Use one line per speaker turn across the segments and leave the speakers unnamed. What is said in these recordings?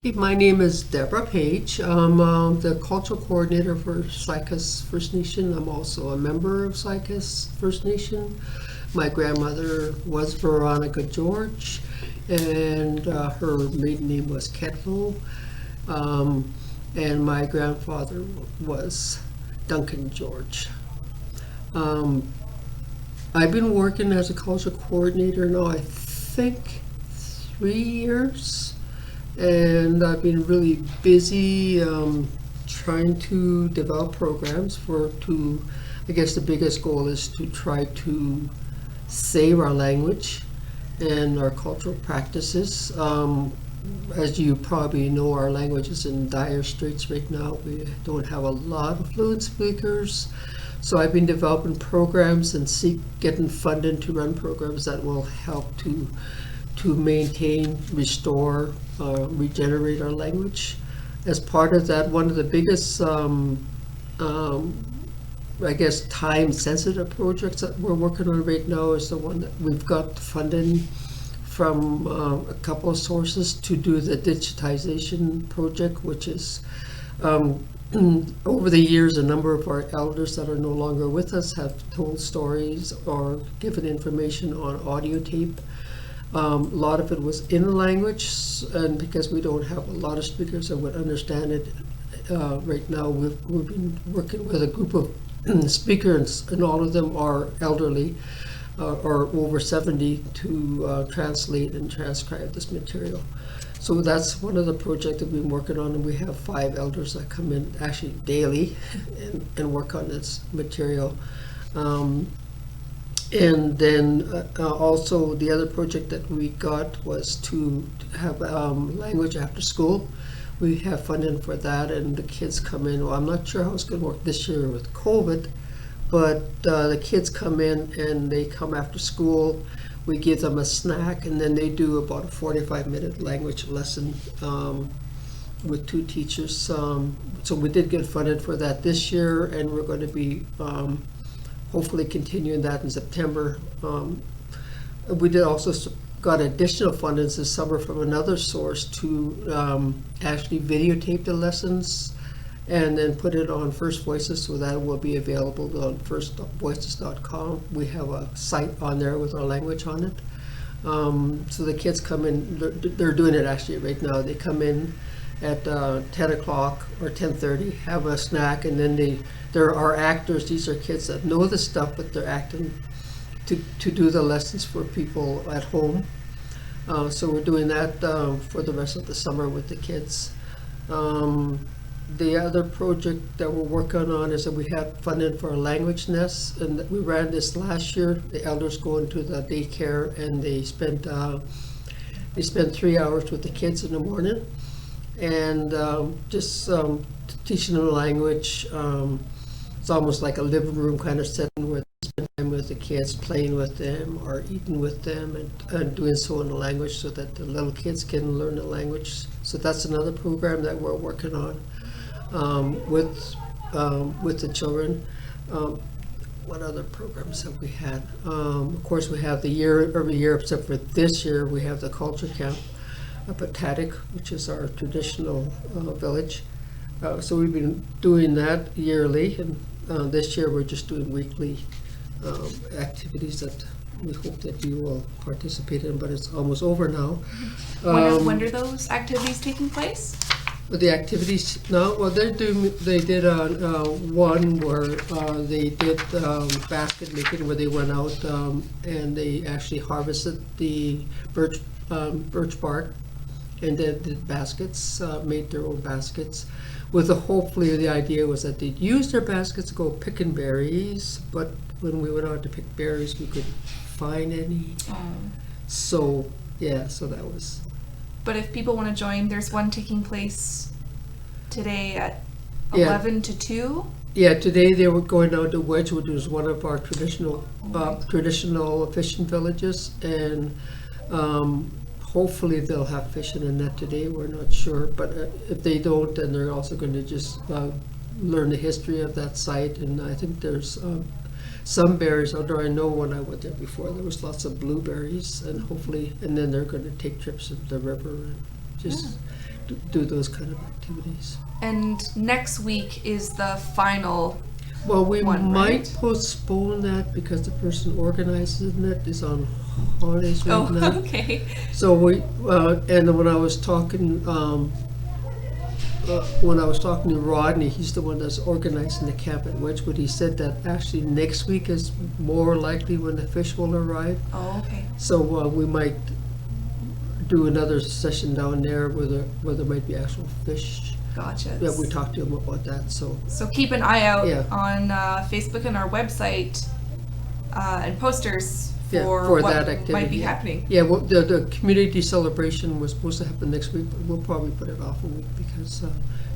My name is Deborah Page. I'm the cultural coordinator for Saik'uz First Nation. I'm also a member of Saik'uz First Nation. My grandmother was Veronica George, and her maiden name was Ketlo. And my grandfather was Duncan George. I've been working as a cultural coordinator now, I think, 3 years. And I've been really busy trying to develop programs I guess the biggest goal is to try to save our language and our cultural practices. As you probably know, our language is in dire straits right now. We don't have a lot of fluent speakers. So I've been developing programs and getting funded to run programs that will help to maintain, restore, regenerate our language. As part of that, one of the biggest, I guess, time-sensitive projects that we're working on right now is the one that we've got funding from a couple of sources to do the digitization project, which is over the years, a number of our elders that are no longer with us have told stories or given information on audio tape. A lot of it was in the language, and because we don't have a lot of speakers that would understand it, right now we've been working with a group of speakers, and all of them are elderly or over 70 to translate and transcribe this material. So that's one of the projects that we've been working on, and we have 5 elders that come in actually daily and work on this material. And then also the other project that we got was to have language after school. We have funding for that, and the kids come in. Well, I'm not sure how it's going to work this year with COVID, but the kids come in and they come after school. We give them a snack, and then they do about a 45-minute language lesson with 2 teachers. So we did get funded for that this year, and we're going to be hopefully continuing that in September. We did also got additional funding this summer from another source to actually videotape the lessons and then put it on First Voices, so that will be available on firstvoices.com. We have a site on there with our language on it. So the kids come in, they're doing it actually right now. They come in at 10 o'clock or 10:30, have a snack, and then there are actors. These are kids that know the stuff, but they're acting to do the lessons for people at home. So we're doing that for the rest of the summer with the kids. The other project that we're working on is that we have funding for a language nest, and we ran this last year. The elders go into the daycare and they spend 3 hours with the kids in the morning, and just teaching them the language. It's almost like a living room kind of setting where they spend time with the kids, playing with them or eating with them, and doing so in the language so that the little kids can learn the language. So that's another program that we're working on with the children. What other programs have we had? Of course, we have every year except for this year, we have the culture camp up at Tatic, which is our traditional village. So we've been doing that yearly, and this year we're just doing weekly activities that we hope that you will participate in, but it's almost over now.
When are those activities taking place?
The activities now, well, they did one where they did basket making, where they went out and they actually harvested the birch bark and then did baskets, made their own baskets. Hopefully the idea was that they'd use their baskets to go picking berries, but when we went out to pick berries, we couldn't find any. So yeah, so that was.
But if people want to join, there's one taking place today at 11 to 2.
Yeah, today they were going out to Wedge, which is one of our traditional fishing villages, and hopefully they'll have fish in the net today. We're not sure, but if they don't, then they're also going to just learn the history of that site. And I think there's some berries, although I know when I went there before, there was lots of blueberries, and hopefully, and then they're going to take trips to the river and just do those kind of activities.
And next week is the final.
Well, we
One,
might
right?
postpone that because the person organizing it is on holidays right
Oh,
now.
okay.
So and when I was talking, to Rodney, he's the one that's organizing the camp at Wedgwood. He said that actually next week is more likely when the fish will arrive.
Oh, okay.
So we might do another session down there where there might be actual fish.
Gotcha.
Yeah, we talked to him about that. So
Keep an eye out
Yeah.
on Facebook and our website and posters
Yeah,
for
for
what
that activity,
might be
yeah.
happening.
yeah, well, the community celebration was supposed to happen next week, but we'll probably put it off a week because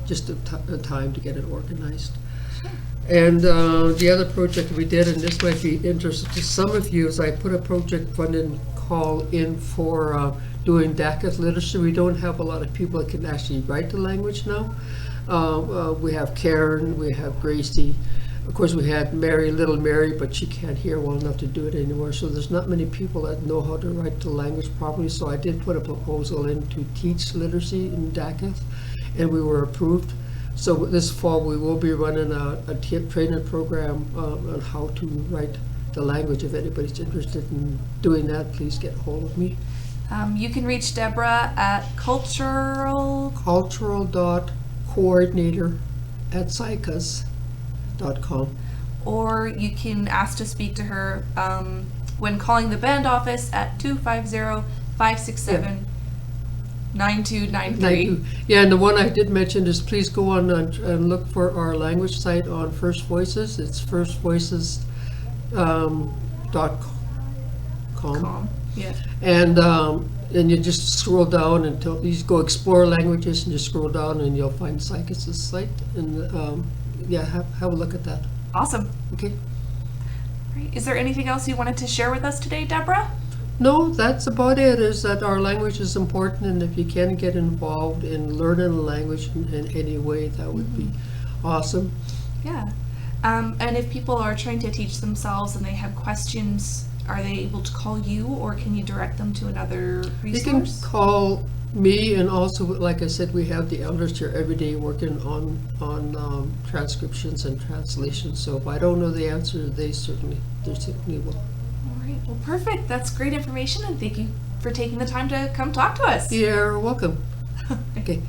just the time to get it organized. And the other project we did, and this might be interesting to some of you, is I put a project funding call in for doing DACA literacy. We don't have a lot of people that can actually write the language now. We have Karen, we have Gracie. Of course, we had Little Mary, but she can't hear well enough to do it anymore. So there's not many people that know how to write the language properly. So I did put a proposal in to teach literacy in DACA, and we were approved. So this fall, we will be running a training program on how to write the language. If anybody's interested in doing that, please get a hold of me.
You can reach Deborah at
cultural.coordinator@Saik'uz.com.
or you can ask to speak to her when calling the band office at 250-567-9293.
Yeah, and the one I did mention is please go on and look for our language site on First Voices. It's firstvoices.com.
Yeah.
And you just scroll down until you just go explore languages and just scroll down and you'll find Saik'uz's site. And have a look at that.
Awesome.
Okay.
Right. Is there anything else you wanted to share with us today, Deborah?
No, that's about it, is that our language is important, and if you can get involved in learning a language in any way, that would be awesome.
Yeah. And if people are trying to teach themselves and they have questions, are they able to call you, or can you direct them to another
You can
resource?
call me, and also, like I said, we have the elders here every day working on transcriptions and translations. So if I don't know the answer, they certainly will.
All right. Well, perfect. That's great information, and thank you for taking the time to come talk to us.
You're welcome. Okay.